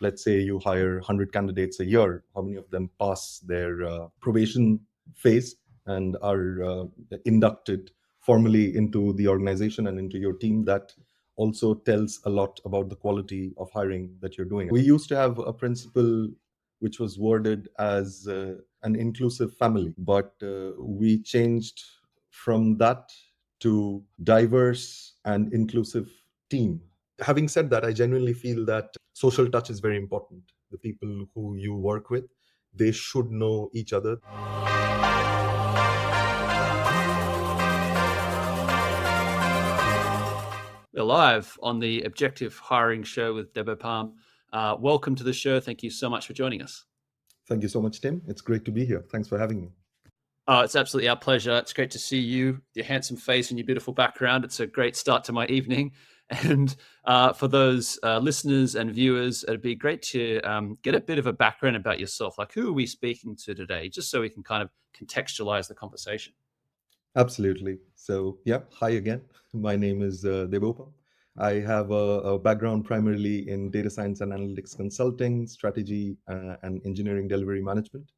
let's say you hire 100 candidates a year, how many of them pass their probation phase and are inducted formally into the organization and into your team? That also tells a lot about the quality of hiring that you're doing. We used to have a principle which was worded as an inclusive family, but we changed from that to diverse and inclusive team. Having said that, I genuinely feel that social touch is very important. The people who you work with, they should know each other. We're live on the Objective Hiring Show with Debopam. Welcome to the show. Thank you so much for joining us. Thank you so much, Tim. It's great to be here. Thanks for having me. Oh, it's absolutely our pleasure. It's great to see you, your handsome face and your beautiful background. It's a great start to my evening. And for those listeners and viewers, it'd be great to get a bit of a background about yourself. Like, who are we speaking to today? Just so we can kind of contextualize the conversation. Absolutely. So, yeah, hi again. My name is Debopam. I have a background primarily in data science and analytics consulting, strategy, and engineering delivery management.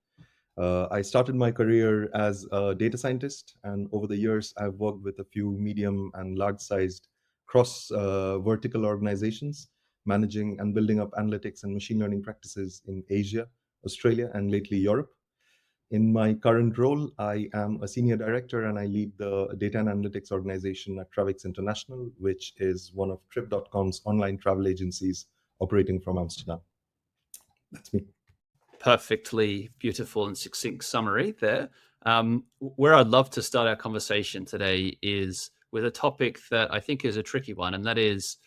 I started my career as a data scientist, and over the years, I've worked with a few medium and large sized cross vertical organizations, managing and building up analytics and machine learning practices in Asia, Australia, and lately Europe. In my current role, I am a senior director and I lead the data and analytics organization at Travix International, which is one of Trip.com's online travel agencies operating from Amsterdam. That's me. Perfectly beautiful and succinct summary there. Where I'd love to start our conversation today is with a topic that I think is a tricky one, and that is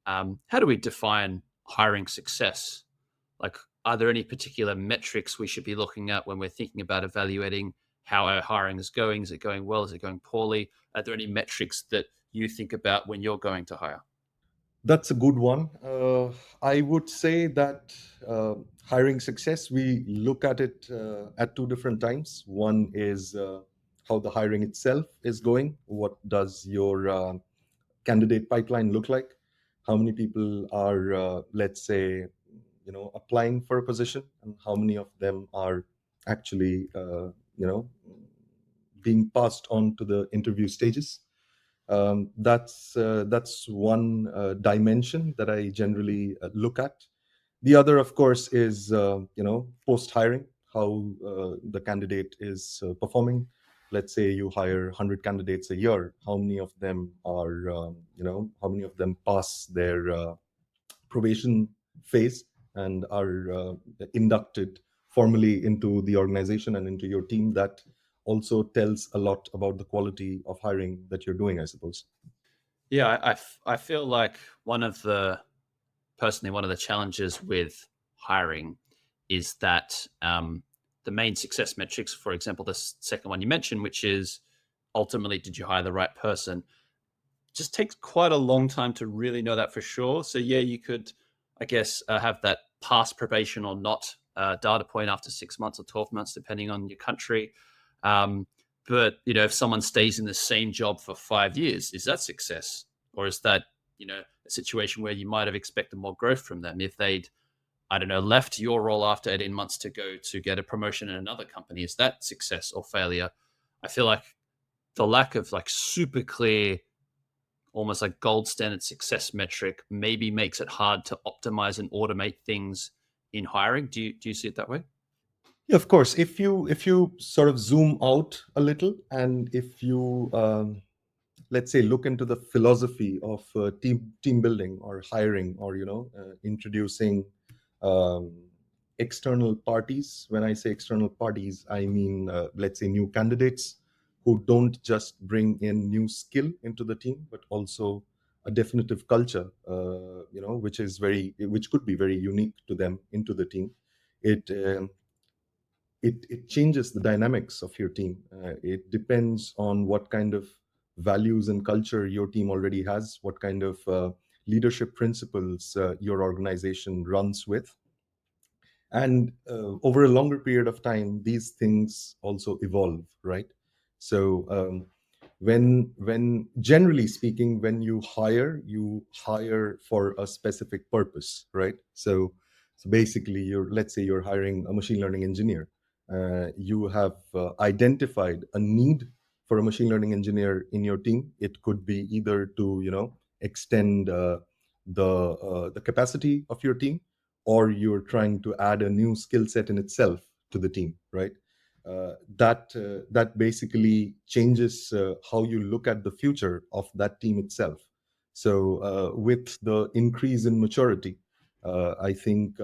how do we define hiring success? Like, are there any particular metrics we should be looking at when we're thinking about evaluating how our hiring is going? Is it going well? Is it going poorly? Are there any metrics that you think about when you're going to hire? That's a good one. I would say that hiring success, we look at it at two different times. One is how the hiring itself is going. What does your candidate pipeline look like? How many people are, let's say, applying for a position, and how many of them are actually, being passed on to the interview stages? That's one dimension that I generally look at. The other, of course, is post hiring, how the candidate is performing. Let's say you hire 100 candidates a year. How many of them are how many of them pass their probation phase and are inducted formally into the organization and into your team? That also tells a lot about the quality of hiring that you're doing, I suppose. Yeah, I feel like one of the challenges with hiring is that the main success metrics, for example, the second one you mentioned, which is ultimately, did you hire the right person, just takes quite a long time to really know that for sure. So yeah, you could, I guess, have that past probation or not data point after 6 months or 12 months, depending on your country. Um, but if someone stays in the same job for 5 years, is that success, or is that a situation where you might have expected more growth from them if they'd, I don't know, left your role after 18 months to go to get a promotion in another company? Is that success or failure? I feel like the lack of like super clear, almost like gold standard success metric maybe makes it hard to optimize and automate things in hiring. Do you see it that way? Yeah, of course. If you sort of zoom out a little, and if you let's say look into the philosophy of team building or hiring, or introducing um, external parties. When I say external parties, I mean let's say new candidates who don't just bring in new skill into the team, but also a definitive culture, which could be very unique to them into the team. It um, it it changes the dynamics of your team. It depends on what kind of values and culture your team already has, what kind of leadership principles your organization runs with. And over a longer period of time, these things also evolve, right? So when generally speaking, when you hire for a specific purpose, right? So So basically, let's say you're hiring a machine learning engineer. You have identified a need for a machine learning engineer in your team. It could be either to extend the capacity of your team, or you're trying to add a new skill set in itself to the team, right? That basically changes how you look at the future of that team itself. So with the increase in maturity, I think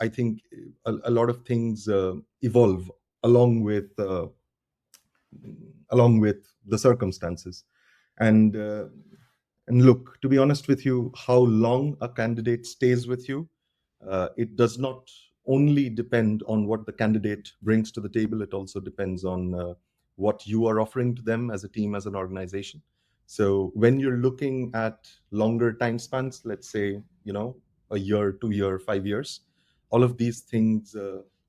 I think a lot of things evolve along with uh, along with the circumstances. And and look, to be honest with you, how long a candidate stays with you, it does not only depend on what the candidate brings to the table. It also depends on what you are offering to them as a team, as an organization. So when you're looking at longer time spans, let's say a year, 2 year, 5 years, all of these things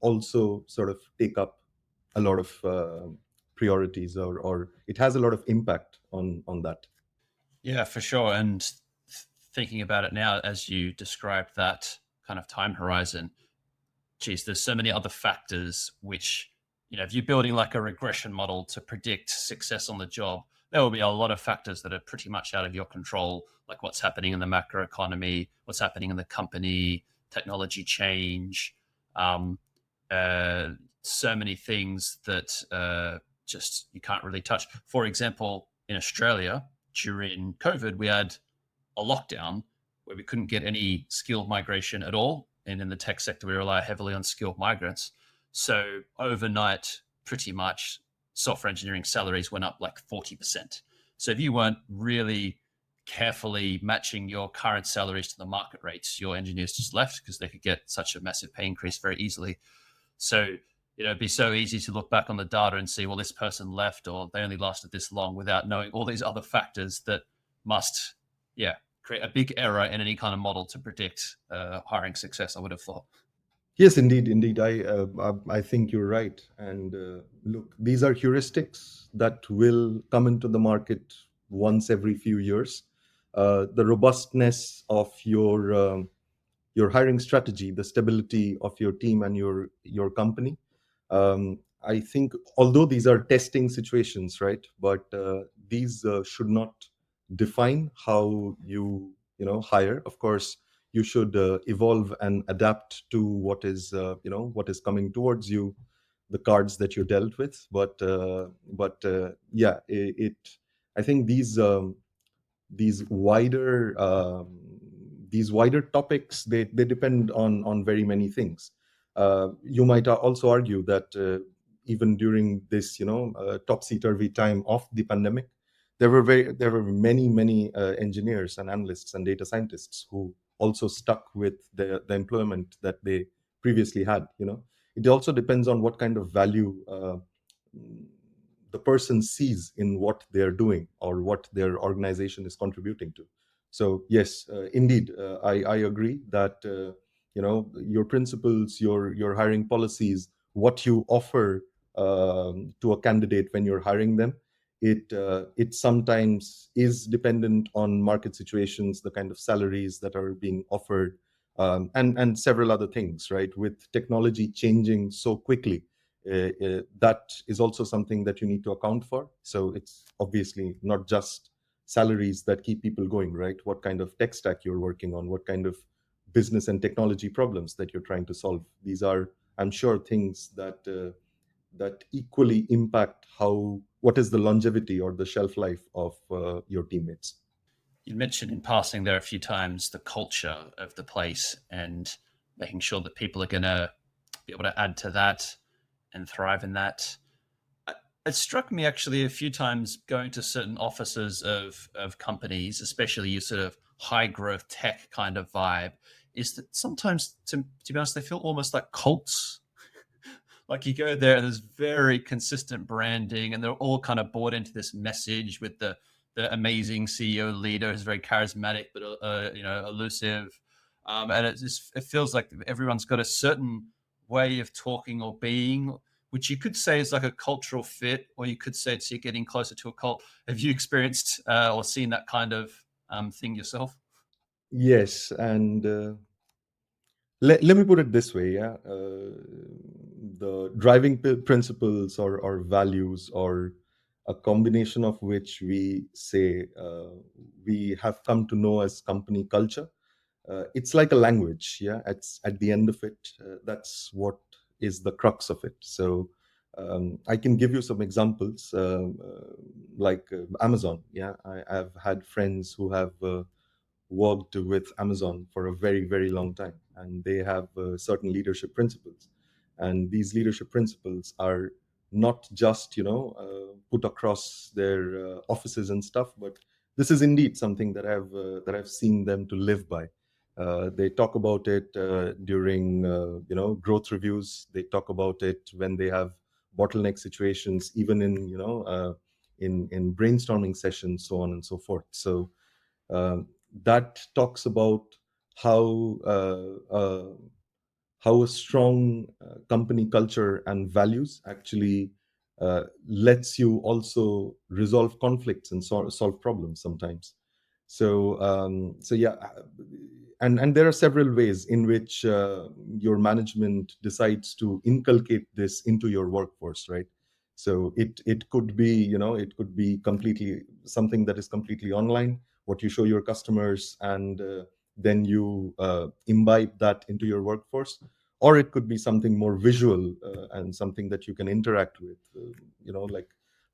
also sort of take up a lot of priorities, or it has a lot of impact on that. Yeah, for sure. And thinking about it now, as you described that kind of time horizon, geez, there's so many other factors which, if you're building like a regression model to predict success on the job, there will be a lot of factors that are pretty much out of your control, like what's happening in the macro economy, what's happening in the company, technology change, um, uh, so many things that just you can't really touch. For example, in Australia during COVID, we had a lockdown where we couldn't get any skilled migration at all. And in the tech sector, we rely heavily on skilled migrants. So overnight, pretty much software engineering salaries went up like 40%. So if you weren't really carefully matching your current salaries to the market rates, your engineers just left because they could get such a massive pay increase very easily. So, it'd be so easy to look back on the data and see, well, this person left or they only lasted this long without knowing all these other factors that must, yeah, create a big error in any kind of model to predict hiring success, I would have thought. Yes, indeed, indeed. I think you're right. And look, these are heuristics that will come into the market once every few years. The robustness of your hiring strategy, the stability of your team and your company. I think, although these are testing situations, right? But these should not define how you hire. Of course, you should evolve and adapt to what is coming towards you, the cards that you're dealt with. But yeah, I think these wider topics, they depend on very many things. You might also argue that even during this topsy-turvy time of the pandemic, there were many engineers and analysts and data scientists who also stuck with the employment that they previously had. It also depends on what kind of value the person sees in what they're doing or what their organization is contributing to. So yes, indeed, I agree that your principles, your hiring policies, what you offer to a candidate when you're hiring them, it sometimes is dependent on market situations, the kind of salaries that are being offered, and several other things. Right, with technology changing so quickly, that is also something that you need to account for. So it's obviously not just salaries that keep people going, right? What kind of tech stack you're working on, what kind of business and technology problems that you're trying to solve. These are, I'm sure, things that equally impact how what is the longevity or the shelf life of your teammates. You mentioned in passing there a few times the culture of the place and making sure that people are going to be able to add to that and thrive in that. It struck me actually a few times going to certain offices of companies, especially your sort of high growth tech kind of vibe, is that sometimes, to be honest, they feel almost like cults. Like you go there and there's very consistent branding and they're all kind of bought into this message with the amazing CEO leader who's very charismatic but elusive. And it feels like everyone's got a certain way of talking or being, which you could say is like a cultural fit, or you could say it's you're getting closer to a cult. Have you experienced or seen that kind of thing yourself? Yes, and Let me put it this way, yeah. The driving principles or values, or a combination of which we say we have come to know as company culture, it's like a language, yeah. At the end of it, that's what is the crux of it. So I can give you some examples, like Amazon, yeah. I've had friends who have worked with Amazon for a very, very long time, and they have certain leadership principles. And these leadership principles are not just, put across their offices and stuff, but this is indeed something that I've seen them to live by. They talk about it during, growth reviews. They talk about it when they have bottleneck situations, even in, in brainstorming sessions, so on and so forth. So um, that talks about how how a strong company culture and values actually lets you also resolve conflicts and solve problems sometimes. So yeah, and there are several ways in which your management decides to inculcate this into your workforce, right? So it could be, it could be completely something that is completely online, what you show your customers, and then you imbibe that into your workforce. Or it could be something more visual, and something that you can interact with,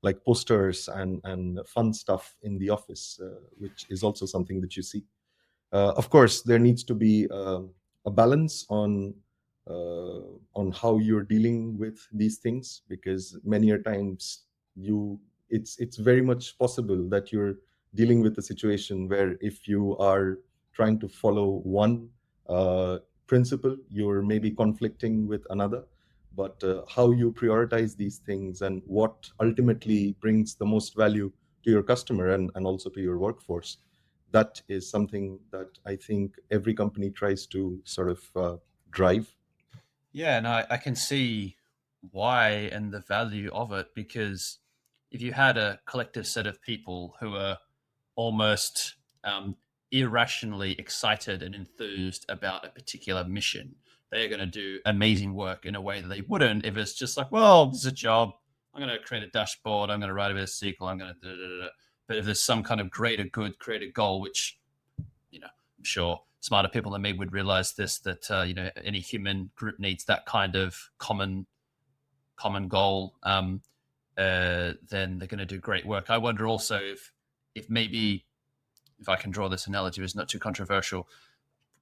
like posters and fun stuff in the office, which is also something that you see. Of course, there needs to be a balance on how you're dealing with these things, because many a times you it's very much possible that you're dealing with a situation where, if you are trying to follow one uh, principle, you're maybe conflicting with another. But how you prioritize these things, and what ultimately brings the most value to your customer, and also to your workforce, that is something that I think every company tries to sort of drive. Yeah, and I can see why and the value of it, because if you had a collective set of people who are almost irrationally excited and enthused about a particular mission, they're going to do amazing work in a way that they wouldn't if it's just like, well, this is a job. I'm going to create a dashboard. I'm going to write a bit of SQL. I'm going to. Da, da, da, da. But if there's some kind of greater good, greater goal, which I'm sure smarter people than me would realize this, that any human group needs that kind of common goal. Then they're going to do great work. I wonder also if maybe, if I can draw this analogy, it's not too controversial,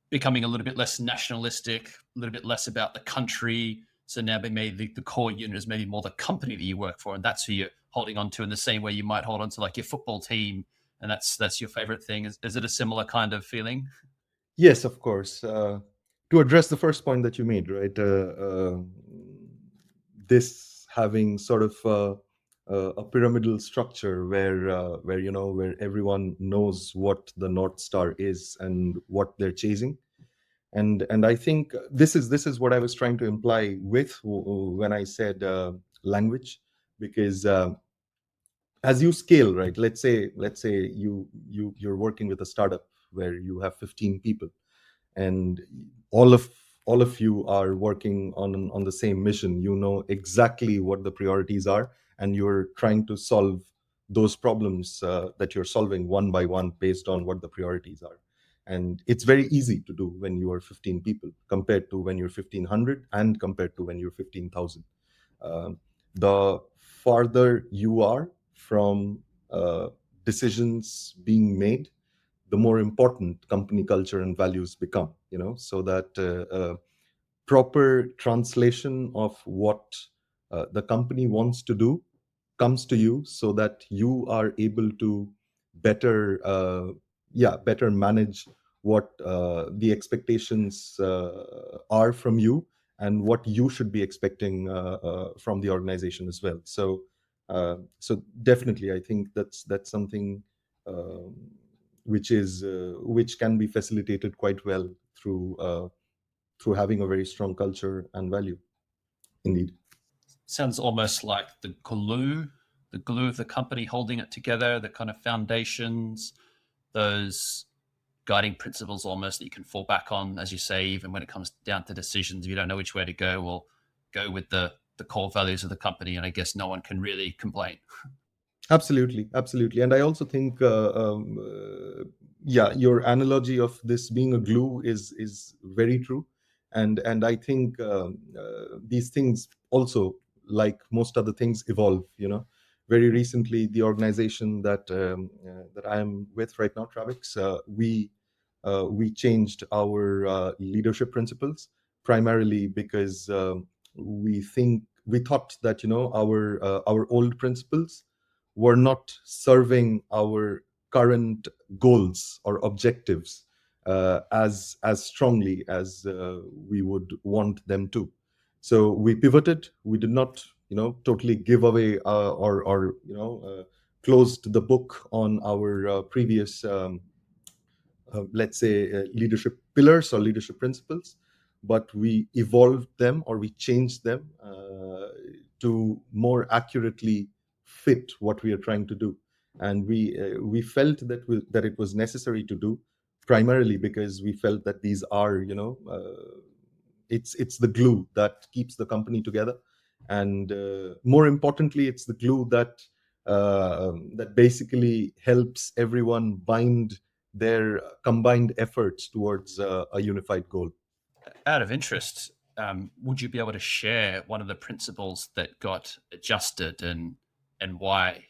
becoming a little bit less nationalistic, a little bit less about the country. So now maybe the core unit is maybe more the company that you work for, and that's who you're holding on to in the same way you might hold on to like your football team, and that's your favorite thing. Is it a similar kind of feeling? Yes, of course. To address the first point that you made, right? This having sort of a pyramidal structure where where everyone knows what the North Star is and what they're chasing. And I think this is what I was trying to imply with when I said language. Because as you scale, right, let's say you're working with a startup where you have 15 people, and all of all of you are working on the same mission. You know exactly what the priorities are, and you're trying to solve those problems that you're solving one by one based on what the priorities are. And it's very easy to do when you are 15 people, compared to when you're 1500, and compared to when you're 15,000. The farther you are from uh, decisions being made, the more important company culture and values become, so that proper translation of what the company wants to do comes to you, so that you are able to better better manage what the expectations are from you, and what you should be expecting from the organization as well. So definitely, I think that's something um, which can be facilitated quite well through having a very strong culture and value. Indeed. Sounds almost like the glue of the company holding it together, the kind of foundations, those guiding principles almost that you can fall back on, as you say, even when it comes down to decisions. If you don't know which way to go, well, go with the core values of the company, and I guess no one can really complain. Absolutely, absolutely. And I also think, yeah, your analogy of this being a glue is very true. And I think these things also, like most other things, evolve. Very recently, the organization that I am with right now, Travix, we changed our leadership principles, primarily because we thought that our old principles were not serving our current goals or objectives as strongly as we would want them to. So we pivoted. We did not totally give away or closed the book on our previous let's say leadership pillars or leadership principles, but we evolved them, or we changed them to more accurately fit what we are trying to do. And we felt that it was necessary to do, primarily because we felt that these are it's the glue that keeps the company together. And more importantly, it's the glue that basically helps everyone bind their combined efforts towards a unified goal. Out of interest, would you be able to share one of the principles that got adjusted and why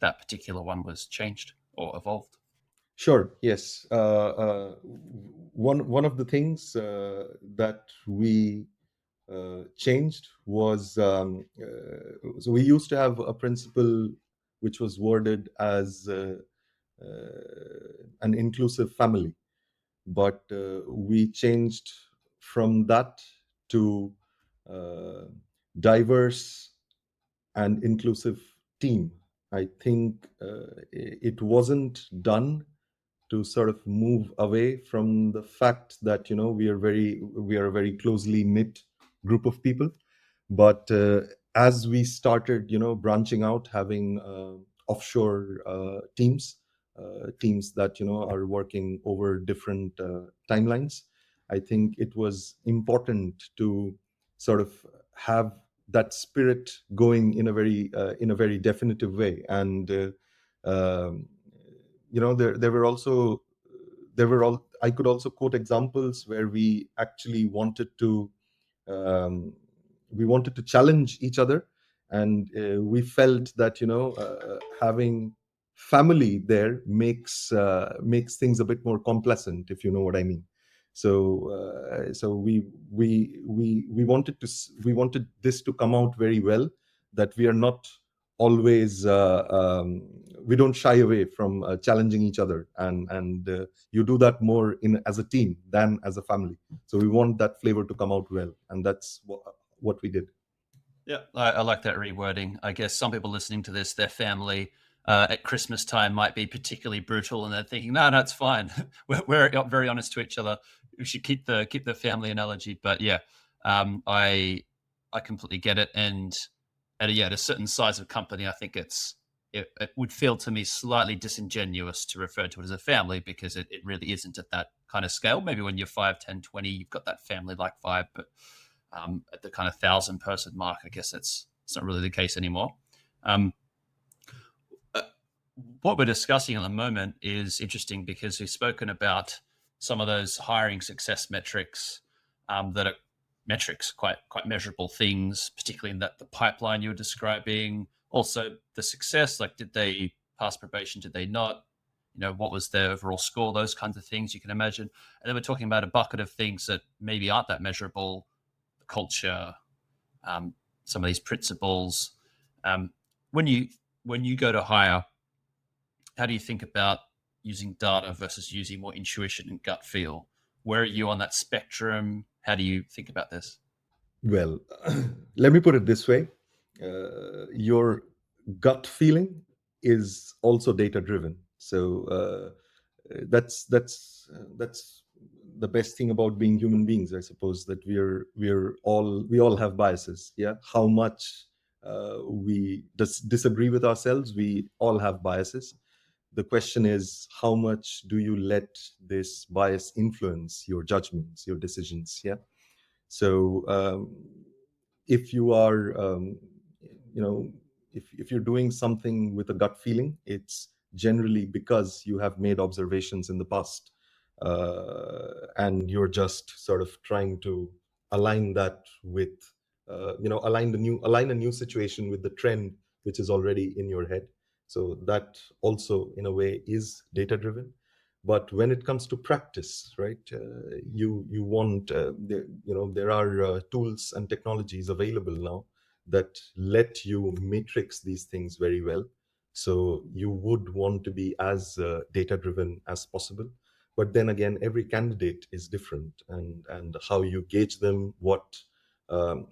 that particular one was changed or evolved? Sure. Yes. One of the things that we changed was, so we used to have a principle which was worded as an inclusive family, but we changed from that to uh, diverse and inclusive team. I think it wasn't done to sort of move away from the fact that we are a very closely knit group of people. But as we started branching out, having offshore teams that are working over different timelines, I think it was important to sort of have that spirit going in a very definitive way. And there were also there were all I could also quote examples where um, we wanted to challenge each other. And we felt that having family there makes things a bit more complacent, if you know what I mean. So we wanted this to come out very well, that we are not always we don't shy away from challenging each other, and you do that more in as a team than as a family. So we want that flavor to come out well, and that's what we did. Yeah, I like that rewording. I guess some people listening to this, their family at Christmas time might be particularly brutal, and they're thinking, "No, no, it's fine. We're very honest to each other. We should keep the family analogy." But yeah, I completely get it. And at a certain size of company, I think it would feel to me slightly disingenuous to refer to it as a family, because it really isn't at that kind of scale. Maybe when you're 5, 10, 20, you've got that family like vibe, but at the kind of 1,000 person mark, I guess it's not really the case anymore. Um, uh, what we're discussing at the moment is interesting because we've spoken about some of those hiring success metrics that are metrics, quite measurable things, particularly in that the pipeline you were describing. Also, the success, like did they pass probation, did they not? What was their overall score? Those kinds of things you can imagine. And then we're talking about a bucket of things that maybe aren't that measurable: culture, um, some of these principles. Um, when you go to hire, how do you think about using data versus using more intuition and gut feel? Where are you on that spectrum? How do you think about this? Well, let me put it this way. Your gut feeling is also data driven. So that's the best thing about being human beings, I suppose, that we all have biases. Yeah, how much we disagree with ourselves, we all have biases. The question is, how much do you let this bias influence your judgments, your decisions? Yeah. So if you are, you know, if you're doing something with a gut feeling, it's generally because you have made observations in the past, and you're just sort of trying to align that with, align a new situation with the trend which is already in your head. So that also, in a way, is data driven. But when it comes to practice, right, you want, there are tools and technologies available now that let you matrix these things very well. So you would want to be as data driven as possible. But then again, every candidate is different, and how you gauge them, what um,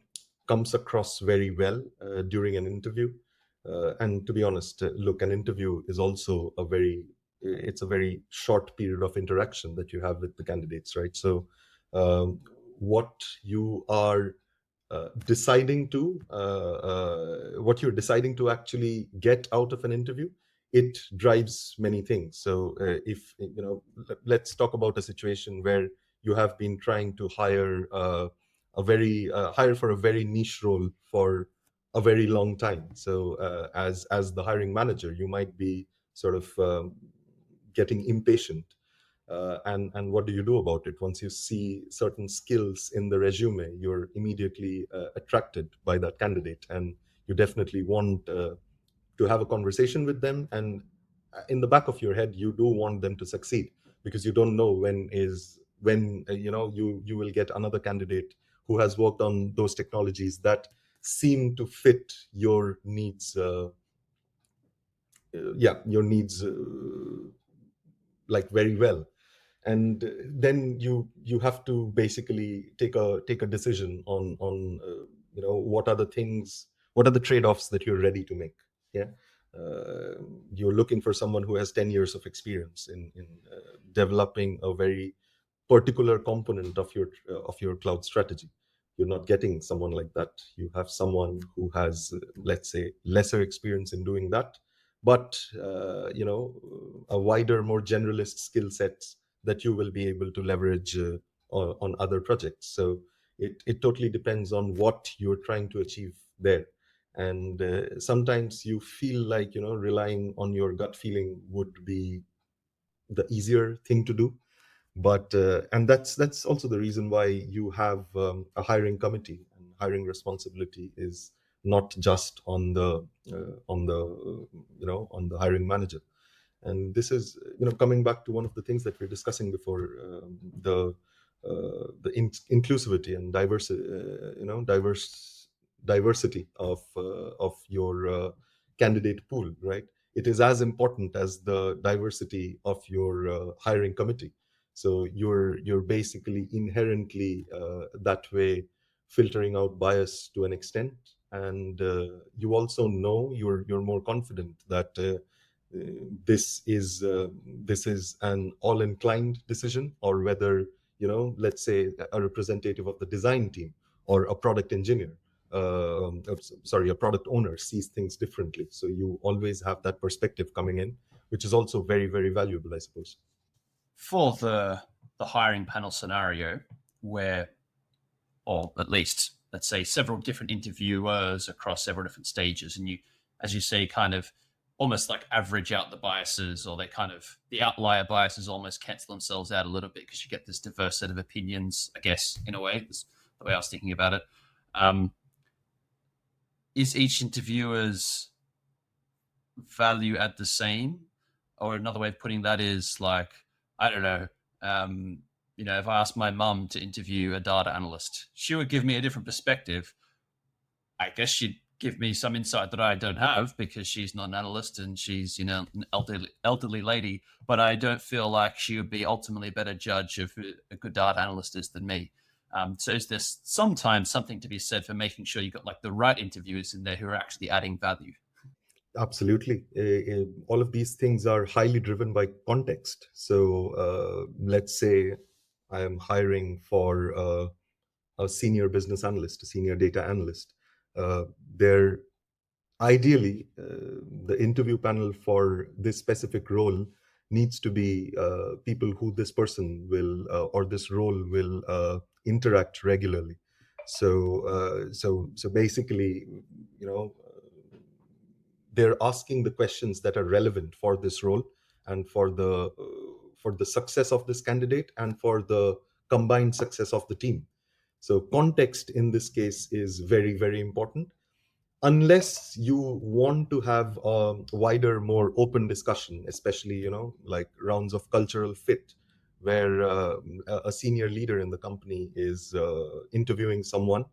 comes across very well during an interview. And to be honest, look, an interview is also it's a very short period of interaction that you have with the candidates, right? So um, what you are what you're deciding to actually get out of an interview, it drives many things. So if let's talk about a situation where you have been trying to hire hire for a very niche role for a very long time. So as the hiring manager, you might be sort of getting impatient. And what do you do about it? Once you see certain skills in the resume, you're immediately attracted by that candidate, and you definitely want to have a conversation with them. And in the back of your head, you do want them to succeed, because you don't know when you will get another candidate who has worked on those technologies that seem to fit your needs. Yeah, your needs, like, very well. And then you have to basically take a decision on what are the things, what are the trade-offs that you're ready to make. Yeah. You're looking for someone who has 10 years of experience in developing a very particular component of your cloud strategy. You're not getting someone like that. You have someone who has, let's say, lesser experience in doing that, but a wider, more generalist skill sets that you will be able to leverage on other projects. So it totally depends on what you're trying to achieve there. And sometimes you feel like, relying on your gut feeling would be the easier thing to do. But and that's also the reason why you have a hiring committee, and hiring responsibility is not just on the on the hiring manager. And this is, coming back to one of the things that we are discussing before, the inclusivity and diversity of your candidate pool, right? It is as important as the diversity of your hiring committee. So you're basically inherently that way filtering out bias to an extent. And you also know, you're more confident that this is an all inclined decision, or whether, let's say, a representative of the design team or a product engineer, sorry, a product owner, sees things differently. So you always have that perspective coming in, which is also very, very valuable, I suppose. For the hiring panel scenario, where, or at least let's say several different interviewers across several different stages, and you, as you say, kind of almost like average out the biases, or they kind of, the outlier biases almost cancel themselves out a little bit because you get this diverse set of opinions, I guess, in a way. That's the way I was thinking about it. um, is each interviewer's value add the same? Or another way of putting that is like, I don't know, um, if I asked my mum to interview a data analyst, she would give me a different perspective. I guess she'd give me some insight that I don't have because she's not an analyst and she's, an elderly lady. But I don't feel like she would be ultimately a better judge of who a good data analyst is than me. So is there sometimes something to be said for making sure you got like the right interviewers in there who are actually adding value? Absolutely. All of these things are highly driven by context. So let's say I am hiring for a senior business analyst, a senior data analyst. Uh, there ideally, the interview panel for this specific role needs to be people who this person will or this role will interact regularly. So basically, you know, they're asking the questions that are relevant for this role and for the success of this candidate and for the combined success of the team. So context in this case is very, very important, unless you want to have a wider, more open discussion, especially, like rounds of cultural fit, where a senior leader in the company is interviewing someone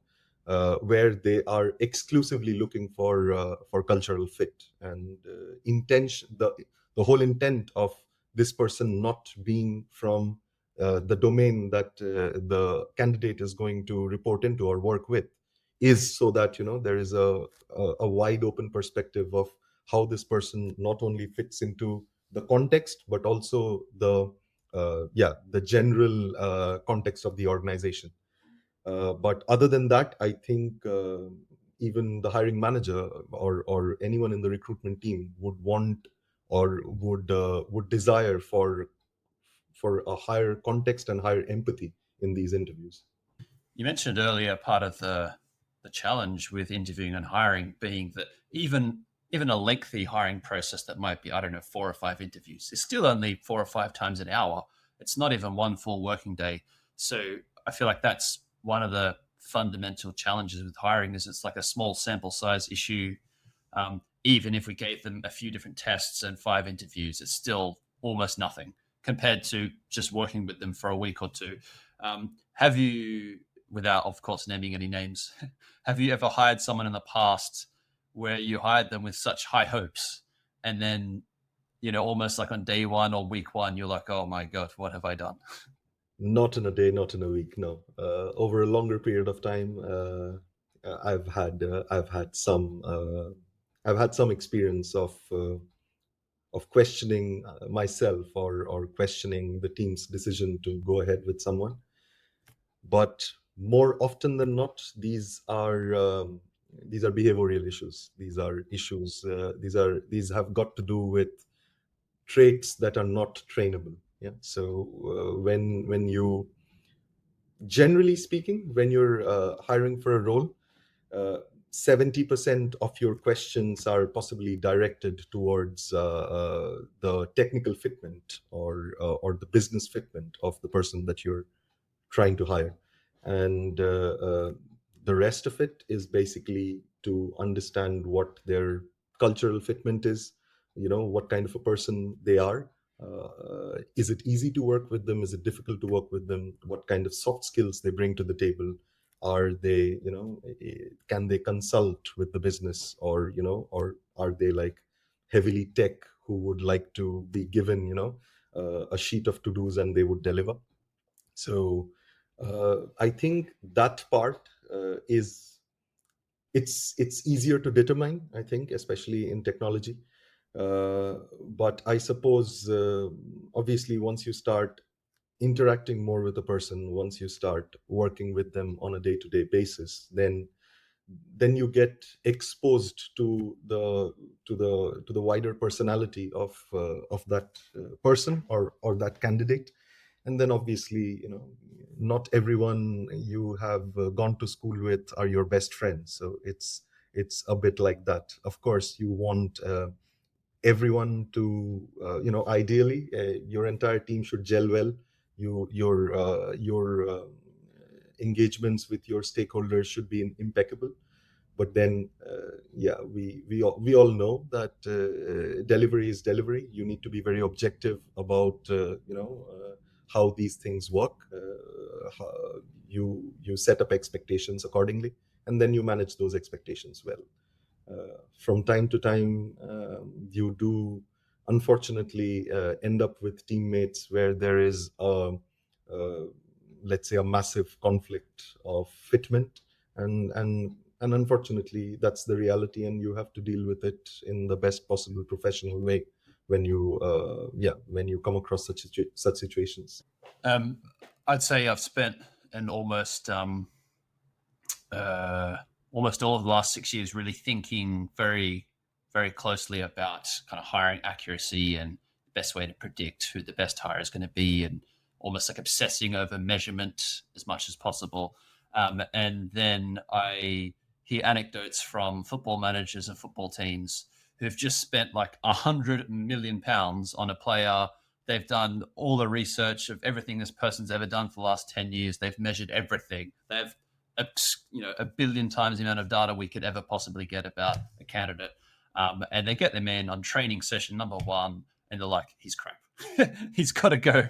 where they are exclusively looking for cultural fit and intention. The whole intent of this person not being from the domain that the candidate is going to report into or work with is so that there is a wide open perspective of how this person not only fits into the context but also the general context of the organization. But other than that, I think even the hiring manager or anyone in the recruitment team would want or would desire for a higher context and higher empathy in these interviews. You mentioned earlier part of the challenge with interviewing and hiring being that even a lengthy hiring process that might be, I don't know, 4 or 5 interviews is still only 4 or 5 times an hour. It's not even one full working day. So I feel like that's one of the fundamental challenges with hiring is it's like a small sample size issue. Even if we gave them a few different tests and 5 interviews, it's still almost nothing compared to just working with them for a week or two. Have you, without of course naming any names, have you ever hired someone in the past where you hired them with such high hopes and then, almost like on day one or week one, you're like, oh my God, what have I done? Not in a day, not in a week. No, over a longer period of time, I've had some experience of questioning myself or questioning the team's decision to go ahead with someone. But more often than not, these are behavioral issues. These are issues. These have got to do with traits that are not trainable. Yeah. So when you generally speaking, when you're hiring for a role, uh, 70% of your questions are possibly directed towards the technical fitment or the business fitment of the person that you're trying to hire. And the rest of it is basically to understand what their cultural fitment is, what kind of a person they are. Is it easy to work with them? Is it difficult to work with them? What kind of soft skills they bring to the table? Are they, can they consult with the business, or are they like heavily tech who would like to be given, a sheet of to dos and they would deliver? So I think that part is it's easier to determine, I think, especially in technology. But I suppose obviously once you start interacting more with a person, once you start working with them on a day-to-day basis, then you get exposed to the wider personality of that person or that candidate. And then obviously, not everyone you have gone to school with are your best friends, so it's a bit like that. Of course you want everyone to ideally your entire team should gel well. Your engagements with your stakeholders should be impeccable. But then yeah, we all know that delivery is delivery. You need to be very objective about how these things work. You set up expectations accordingly, and then you manage those expectations well. From time to time, you do unfortunately end up with teammates where there is uh, let's say a massive conflict of fitment, and unfortunately that's the reality, and you have to deal with it in the best possible professional way when you come across such situations. Um, I'd say I've spent an uh, almost all of the last 6 years really thinking very, very closely about kind of hiring accuracy and the best way to predict who the best hire is going to be, and almost like obsessing over measurement as much as possible. And then I hear anecdotes from football managers and football teams who've just spent like £100 million on a player. They've done all the research of everything this person's ever done for the last 10 years. They've measured everything. They've a billion times the amount of data we could ever possibly get about a candidate. And they get them in on training session number one, and they're like, he's crap. He's got to go.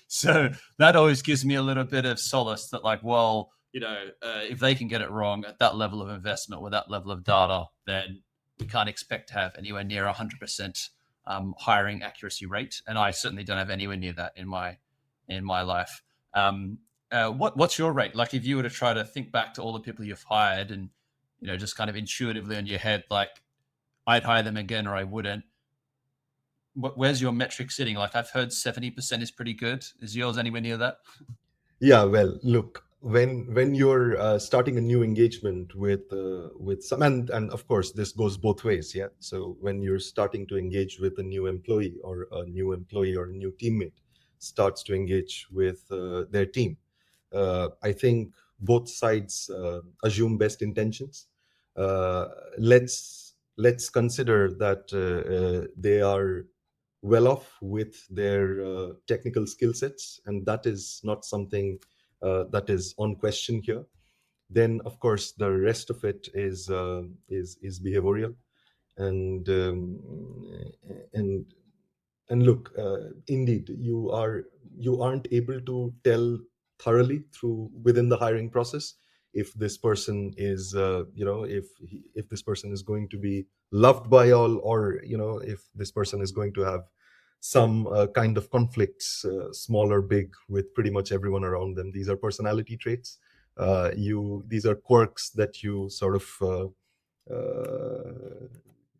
So that always gives me a little bit of solace that, like, well, if they can get it wrong at that level of investment with that level of data, then we can't expect to have anywhere near 100% hiring accuracy rate. And I certainly don't have anywhere near that in my life. What's your rate? Like, if you were to try to think back to all the people you've hired, and just kind of intuitively in your head, like, I'd hire them again or I wouldn't. Where's your metric sitting? Like, I've heard 70% is pretty good. Is yours anywhere near that? Yeah, well, look, when you're starting a new engagement with some, and of course this goes both ways, yeah. So when you're starting to engage with a new employee, or a new employee or a new teammate starts to engage with their team, I think both sides assume best intentions. Uh, let's consider that they are well off with their technical skill sets, and that is not something that is on question here. Then, of course, the rest of it is behavioral, and and and look, indeed, you aren't able to tell thoroughly through within the hiring process if this person is if this person is going to be loved by all, or if this person is going to have some kind of conflicts, small or big, with pretty much everyone around them. These are personality traits. You These are quirks that you sort of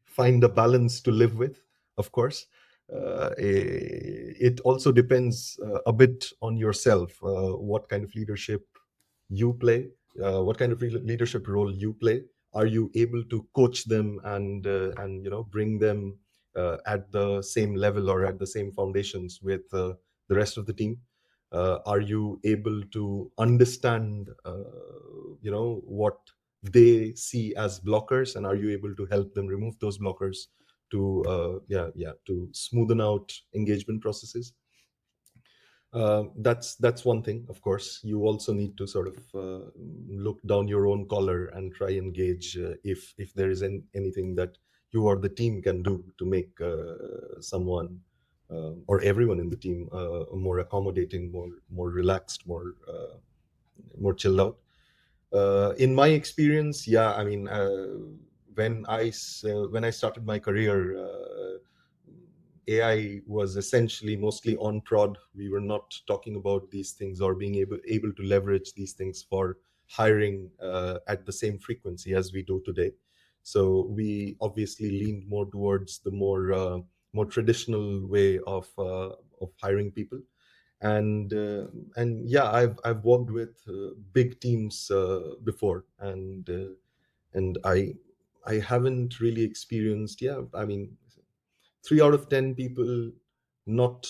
find a balance to live with, of course. It also depends a bit on yourself, what kind of leadership you play, what kind of leadership role you play. Are you able to coach them and bring them at the same level or at the same foundations with the rest of the team? Are you able to understand what they see as blockers, and are you able to help them remove those blockers to to smoothen out engagement processes? That's one thing. Of course, you also need to sort of look down your own collar and try and gauge if there is anything that you or the team can do to make someone or everyone in the team more accommodating, more relaxed, more chilled out. In my experience, yeah, I mean, when I started my career, AI was essentially mostly on prod. We were not talking about these things or being able to leverage these things for hiring at the same frequency as we do today. So we obviously leaned more towards the more traditional way of hiring people. And yeah, I've worked with big teams before, and I haven't really experienced, yeah, I mean, 3 out of 10 people not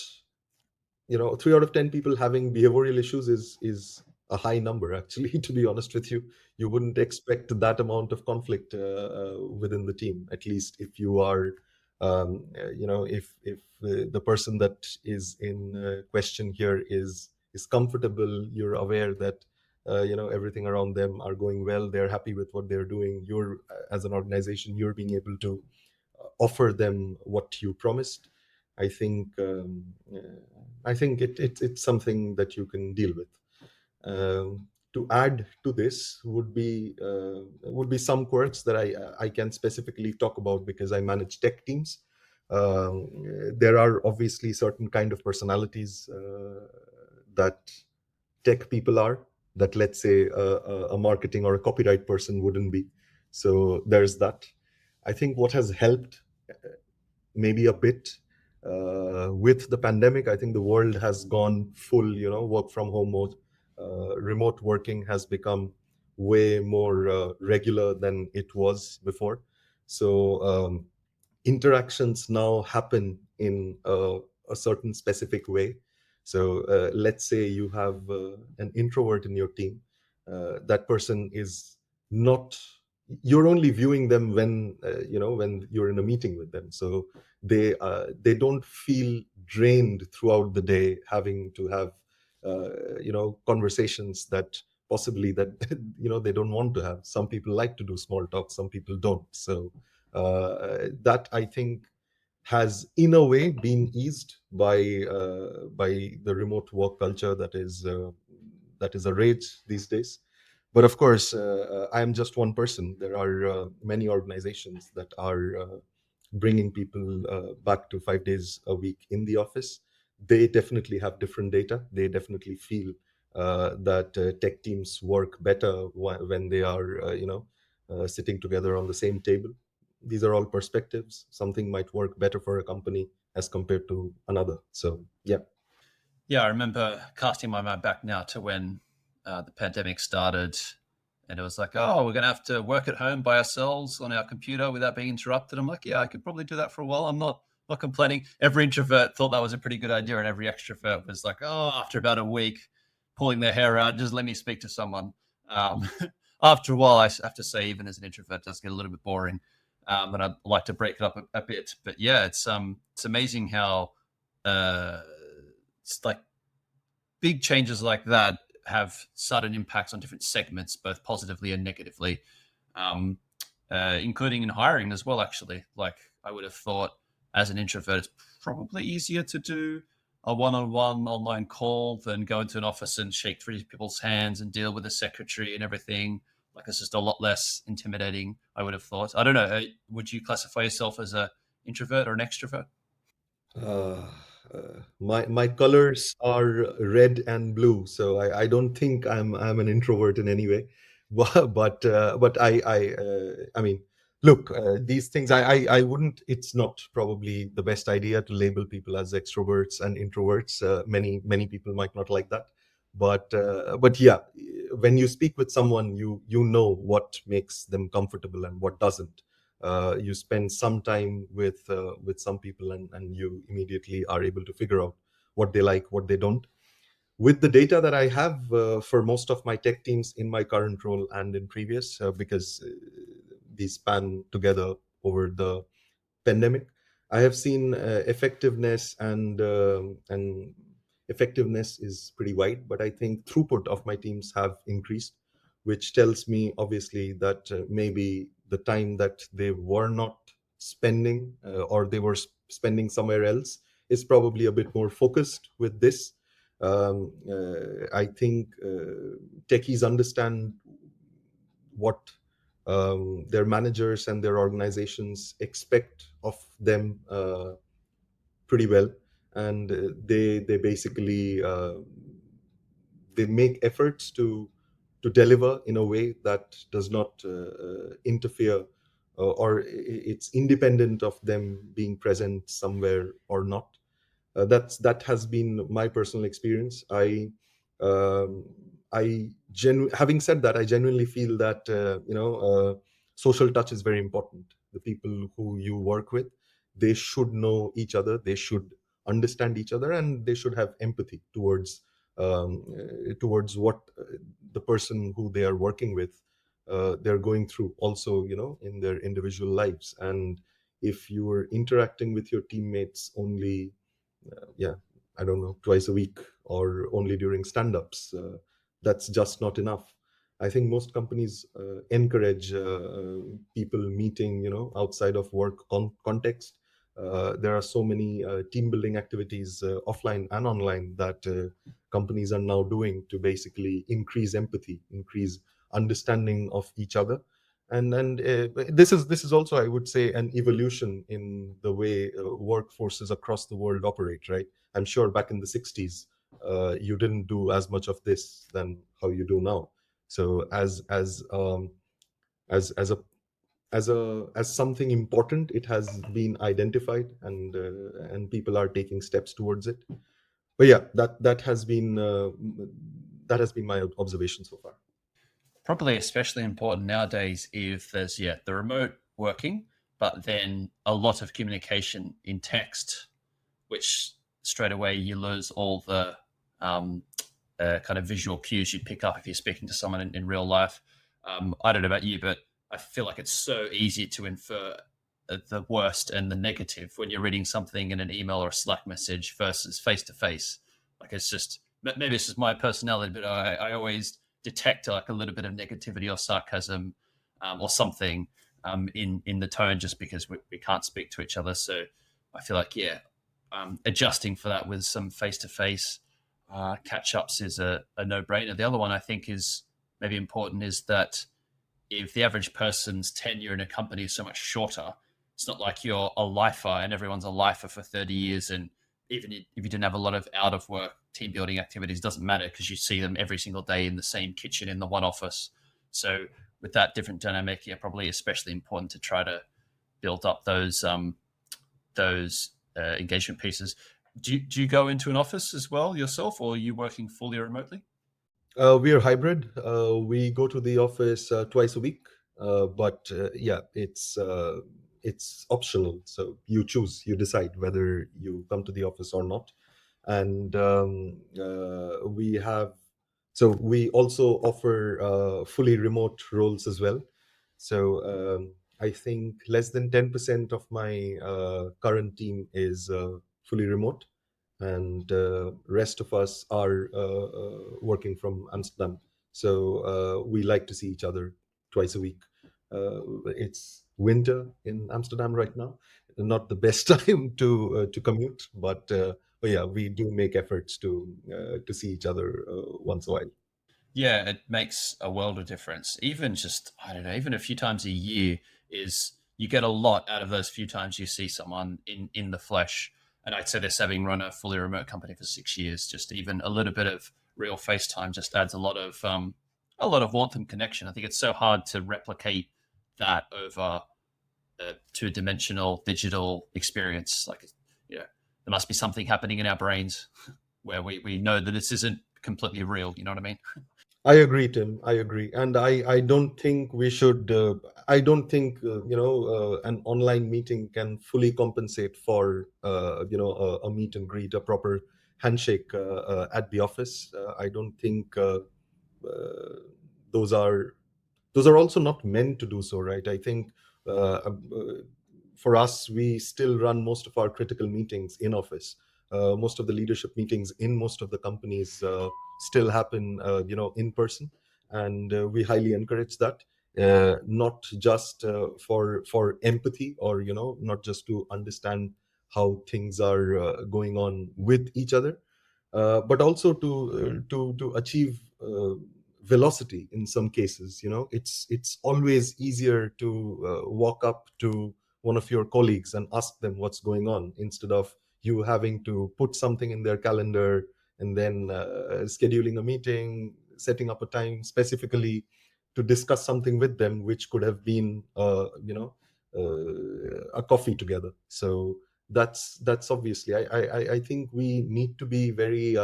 3 out of 10 people having behavioral issues is a high number, actually. To be honest with you, you wouldn't expect that amount of conflict within the team, at least if you are if the person that is in question here is comfortable, you're aware that everything around them are going well, they're happy with what they're doing, you're as an organization, you're being able to offer them what you promised. I think it's something that you can deal with. To add to this would be some quirks that I can specifically talk about because I manage tech teams. There are obviously certain kind of personalities that tech people are, that, let's say, a marketing or a copyright person wouldn't be. So there's that. I think what has helped maybe a bit with the pandemic, I think the world has gone full, work from home mode. Remote working has become way more regular than it was before. So interactions now happen in a certain specific way. So let's say you have an introvert in your team. That person is not, you're only viewing them when when you're in a meeting with them. So they don't feel drained throughout the day having to have conversations that possibly that they don't want to have. Some people like to do small talk, some people don't. So that I think has in a way been eased by the remote work culture that is a rage these days. But of course, I am just one person. There are many organizations that are bringing people back to 5 days a week in the office. They definitely have different data. They definitely feel that tech teams work better when they are, sitting together on the same table. These are all perspectives. Something might work better for a company as compared to another. So, yeah. Yeah, I remember casting my mind back now to when the pandemic started, and it was like, oh, we're going to have to work at home by ourselves on our computer without being interrupted. I'm like, yeah, I could probably do that for a while. I'm not complaining. Every introvert thought that was a pretty good idea, and every extrovert was like, oh, after about a week, pulling their hair out, just let me speak to someone. Um, After a while, I have to say, even as an introvert, it does get a little bit boring, and I'd like to break it up a bit. But yeah, it's amazing how. Uh, it's like big changes like that have sudden impacts on different segments, both positively and negatively, um, including in hiring as well. Actually, like I would have thought, as an introvert, it's probably easier to do a one-on-one online call than go into an office and shake three people's hands and deal with a secretary and everything. Like it's just a lot less intimidating. I would have thought. I don't know. Would you classify yourself as a introvert or an extrovert? Uh, my colors are red and blue, so I don't think I'm an introvert in any way. But I mean, look, these things I wouldn't. It's not probably the best idea to label people as extroverts and introverts. Many people might not like that, but yeah, when you speak with someone, you know what makes them comfortable and what doesn't. You spend some time with some people, and you immediately are able to figure out what they like, what they don't. With the data that I have for most of my tech teams in my current role and in previous, because these span together over the pandemic, I have seen effectiveness, and effectiveness is pretty wide, but I think throughput of my teams have increased, which tells me obviously that maybe the time that they were not spending, or they were spending somewhere else, is probably a bit more focused with this. I think techies understand what their managers and their organizations expect of them pretty well, and they basically they make efforts to deliver in a way that does not interfere, or it's independent of them being present somewhere or not. That has been my personal experience. Um, Having said that, I genuinely feel that social touch is very important. The people who you work with, they should know each other, they should understand each other, and they should have empathy towards what the person who they are working with, they're going through also, in their individual lives. And if you are interacting with your teammates only, yeah, I don't know, twice a week or only during stand-ups, that's just not enough. I think most companies encourage people meeting, outside of work context. There are so many team building activities, offline and online, that companies are now doing to basically increase empathy, increase understanding of each other. And this is also, I would say, an evolution in the way workforces across the world operate, right? I'm sure back in the 60s, you didn't do as much of this than how you do now. So as a as something important, it has been identified, and people are taking steps towards it. But yeah, that has been my observation so far. Probably especially important nowadays if there's, yeah, the remote working, but then a lot of communication in text, which straight away you lose all the um, kind of visual cues you'd pick up if you're speaking to someone in real life. I don't know about you, but I feel like it's so easy to infer the worst and the negative when you're reading something in an email or a Slack message versus face to face. Like it's just maybe it's just my personality, but I always detect like a little bit of negativity or sarcasm or something in the tone just because we can't speak to each other. So I feel like yeah, adjusting for that with some face to face catch ups is a no brainer. The other one I think is maybe important is that if the average person's tenure in a company is so much shorter, it's not like you're a lifer and everyone's a lifer for 30 years. And even if you didn't have a lot of out of work team building activities, doesn't matter because you see them every single day in the same kitchen in the one office. So with that different dynamic, yeah, probably especially important to try to build up those engagement pieces. Do you go into an office as well yourself, or are you working fully remotely? We are hybrid. We go to the office twice a week, but yeah, it's optional. So you choose, you decide whether you come to the office or not. And we have, so we also offer fully remote roles as well. So I think less than 10% of my current team is fully remote, and rest of us are working from Amsterdam. So we like to see each other twice a week. It's winter in Amsterdam right now, not the best time to commute, but yeah, we do make efforts to see each other once a while. Yeah, it makes a world of difference. Even just, I don't know, even a few times a year is you get a lot out of those few times you see someone in the flesh. And I'd say this having run a fully remote company for 6 years, just even a little bit of real face time just adds a lot of warmth and connection. I think it's so hard to replicate that over a two-dimensional digital experience. Like, you know, there must be something happening in our brains where we know that this isn't completely real. You know what I mean? I agree, Tim. I agree, and I don't think we should. I don't think an online meeting can fully compensate for a meet and greet, a proper handshake at the office. I don't think uh, those are also not meant to do so, right? I think uh, uh, for us, we still run most of our critical meetings in office. Most of the leadership meetings in most of the companies still happen in person, and we highly encourage that, not just for empathy, or not just to understand how things are going on with each other, but also to achieve velocity. In some cases, it's always easier to walk up to one of your colleagues and ask them what's going on, instead of you having to put something in their calendar and then scheduling a meeting, setting up a time specifically to discuss something with them, which could have been a coffee together. So that's obviously, I think we need to be very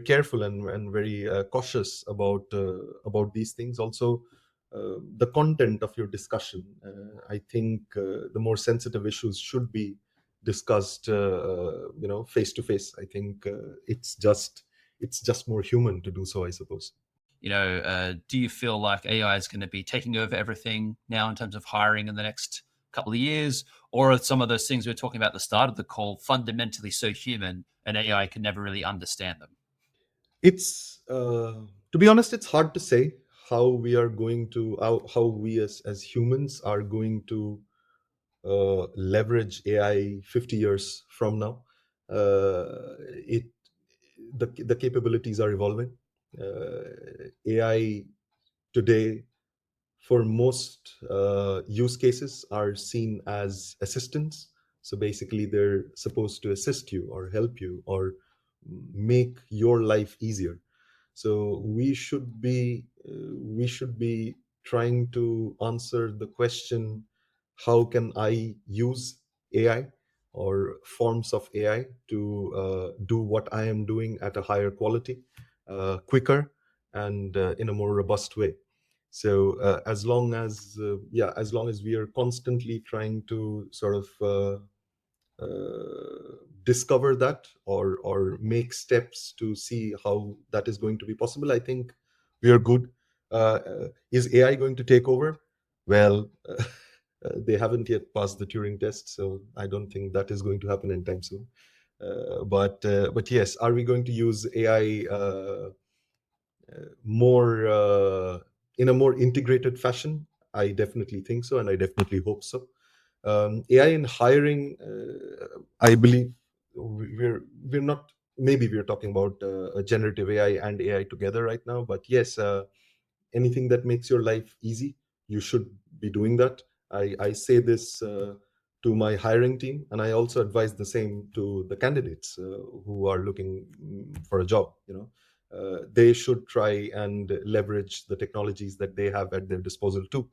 careful and very cautious about these things. Also, the content of your discussion. I think the more sensitive issues should be discussed, face to face. I think it's just more human to do so, I suppose. Do you feel like AI is going to be taking over everything now in terms of hiring in the next couple of years? Or are some of those things we were talking about at the start of the call fundamentally so human and AI can never really understand them? It's To be honest, it's hard to say how we are going to how we as humans are going to leverage AI 50 years from now. It the capabilities are evolving. AI today, for most use cases, are seen as assistants. So basically, they're supposed to assist you or help you or make your life easier. So we should be trying to answer the question: how can I use AI or forms of AI to do what I am doing at a higher quality, quicker, and in a more robust way. So as long as as long as we are constantly trying to sort of discover that, or make steps to see how that is going to be possible, I think we are good. Is AI going to take over? Well, they haven't yet passed the Turing test, so I don't think that is going to happen anytime soon. But yes, are we going to use AI more in a more integrated fashion? I definitely think so, and I definitely hope so. AI in hiring, I believe we're not. Maybe we're talking about a generative AI and AI together right now, but yes, anything that makes your life easy, you should be doing that. I say this to my hiring team, and I also advise the same to the candidates who are looking for a job. They should try and leverage the technologies that they have at their disposal too.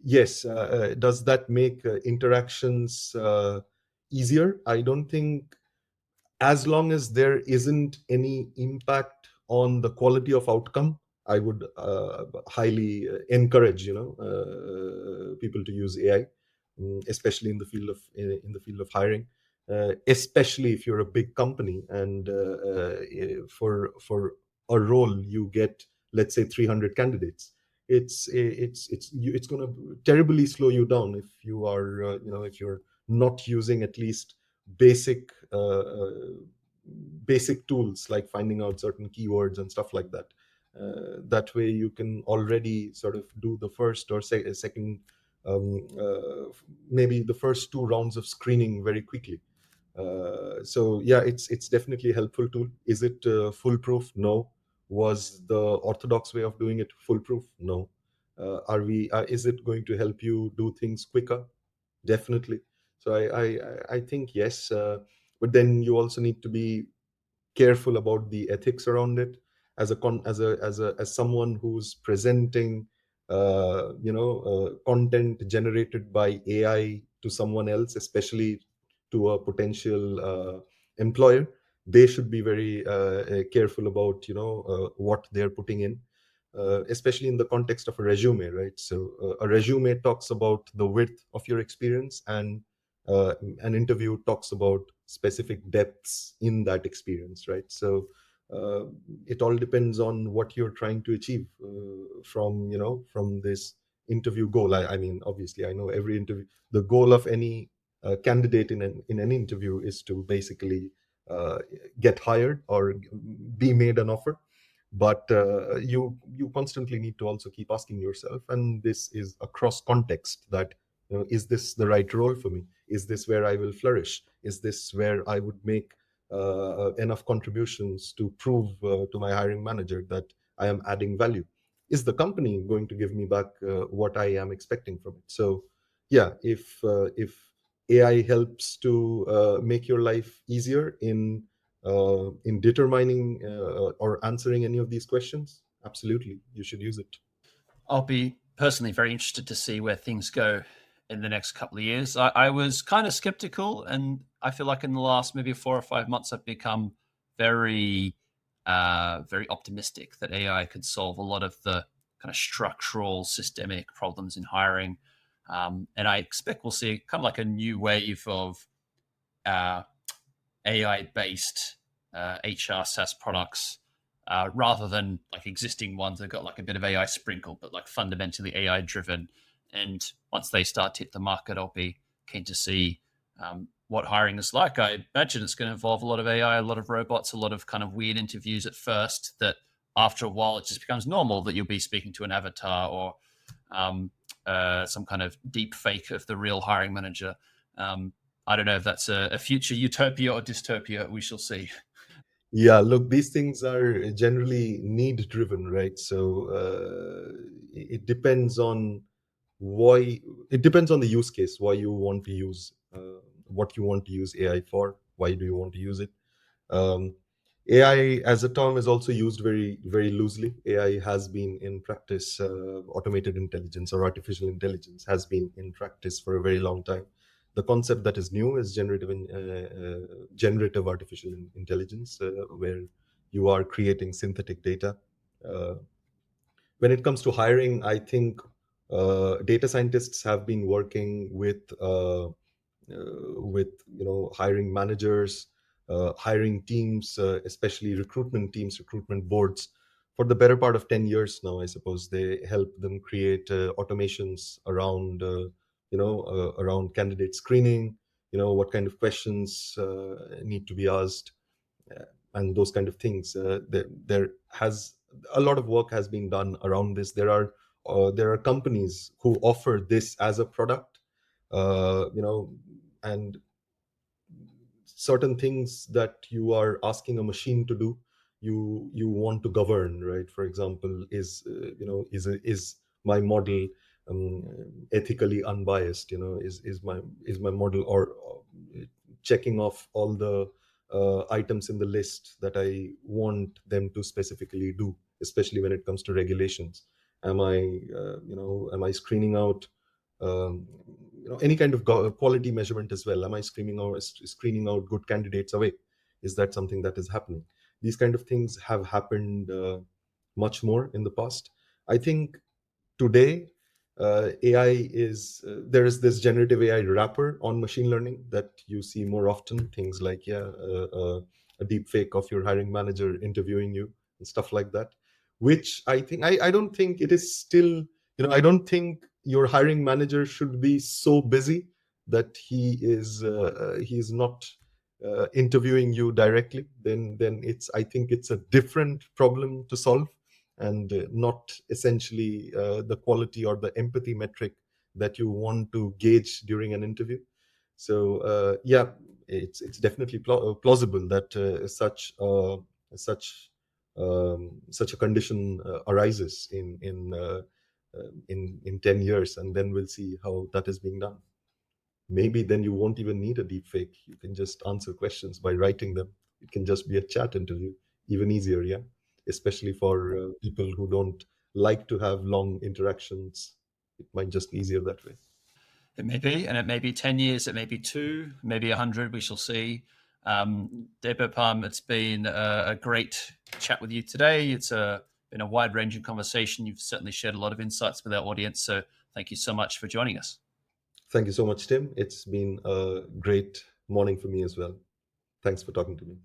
Yes, does that make interactions easier? I don't think, as long as there isn't any impact on the quality of outcome, I would highly encourage people to use AI, especially in the field of hiring, especially if you're a big company, and for a role you get, let's say, 300 candidates. It's going to terribly slow you down if you are if you're not using at least basic basic tools like finding out certain keywords and stuff like that. That way you can already sort of do the first or second, maybe the first two rounds of screening very quickly. So yeah, it's definitely a helpful tool. Is it foolproof? No. Was the orthodox way of doing it foolproof? No. Is it going to help you do things quicker? Definitely. So I think yes, but then you also need to be careful about the ethics around it. As a con as someone who's presenting content generated by AI to someone else, especially to a potential employer, they should be very careful about what they're putting in, especially in the context of a resume, right? So a resume talks about the width of your experience, and an interview talks about specific depths in that experience, right? So uh, it all depends on what you're trying to achieve from this interview goal. I mean, obviously, I know every interview, the goal of any candidate in an interview is to basically uh, get hired or be made an offer. But you constantly need to also keep asking yourself, and this is across context, that is this the right role for me? Is this where I will flourish? Is this where I would make enough contributions to prove to my hiring manager that I am adding value? Is the company going to give me back what I am expecting from it? So yeah, if AI helps to make your life easier in determining or answering any of these questions, absolutely, you should use it. I'll be personally very interested to see where things go in the next couple of years. I was kind of skeptical, and I feel like in the last maybe 4 or 5 months, I've become very, very optimistic that AI could solve a lot of the kind of structural, systemic problems in hiring. And I expect we'll see kind of like a new wave of uh, AI based HR SaaS products rather than like existing ones that got like a bit of AI sprinkle, but like fundamentally AI driven. And once they start to hit the market, I'll be keen to see what hiring is like. I imagine it's going to involve a lot of AI, a lot of robots, a lot of kind of weird interviews at first that after a while it just becomes normal that you'll be speaking to an avatar or um, some kind of deep fake of the real hiring manager. Um, I don't know if that's a future utopia or dystopia. We shall see. Yeah, look, these things are generally need driven, right? So it depends on why, it depends on the use case, why you want to use what you want to use AI for, why do you want to use it. um, AI as a term is also used very, very loosely. AI has been in practice, automated intelligence or artificial intelligence has been in practice for a very long time. The concept that is new is generative artificial intelligence, where you are creating synthetic data. Uh, when it comes to hiring, I think data scientists have been working with hiring managers, hiring teams, especially recruitment teams, recruitment boards, for the better part of 10 years now. I suppose they help them create automations around around candidate screening, what kind of questions need to be asked, and those kind of things. There has a lot of work has been done around this. There are companies who offer this as a product, and certain things that you are asking a machine to do, you want to govern, right? For example, is my model um, ethically unbiased? Is my model, or checking off all the items in the list that I want them to specifically do, especially when it comes to regulations. Am I screening out um, any kind of quality measurement as well? Am I screening out good candidates away? Is that something that is happening? These kind of things have happened much more in the past. I think today, AI is there is this generative AI wrapper on machine learning that you see more often. Things like, a deep fake of your hiring manager interviewing you and stuff like that. Which I don't think it is still, I don't think your hiring manager should be so busy that he is not interviewing you directly. Then I think it's a different problem to solve, and not essentially the quality or the empathy metric that you want to gauge during an interview. So yeah, it's definitely plausible that such a condition arises in 10 years, and then we'll see how that is being done. Maybe then you won't even need a deep fake. You can just answer questions by writing them. It can just be a chat interview, even easier, yeah, especially for people who don't like to have long interactions. It might just be easier that way. It may be, and it may be 10 years, it may be two, maybe 100. We shall see. Debopam, it's been a great chat with you today. Been a wide ranging conversation. You've certainly shared a lot of insights with our audience. So thank you so much for joining us. Thank you so much, Tim. It's been a great morning for me as well. Thanks for talking to me.